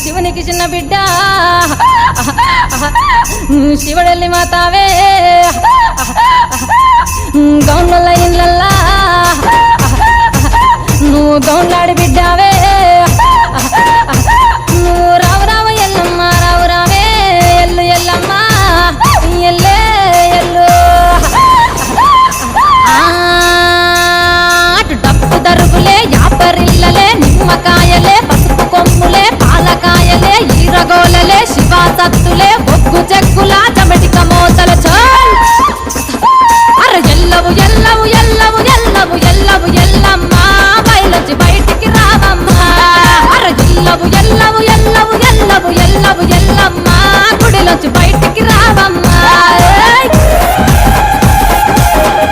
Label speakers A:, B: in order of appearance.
A: శివునికి చిన్న బిడ్డ శివుడెల్లి మాతావే గౌన్ల ఇళ్ళల్లా నువ్వు గౌన్లాడి బిడ్డావే నువ్వు రావు రావు ఎల్లమ్మ రావు రావే ఎల్లు ఎల్లమ్మ ఎల్లే ఎల్లు అటు డప్పు దరుగులే యాపరిల్లలే నిమ్మకాయలే పసుపు కొమ్ములే పాలకాయలే ఈరగోలలే శివాసత్తులే బొగ్గు చెక్కుల చమటిక మోతల చోల్ అర ఎల్లవు ఎల్లవు ఎల్లవు ఎల్లవు ఎల్లవు ఎల్లమ్మ బయలొచ్చి బయటికి రావమ్మా అర ఎల్లవు ఎల్లవు ఎల్లవు ఎల్లవు ఎల్లవు ఎల్లమ్మ గుడిలోంచి బయటికి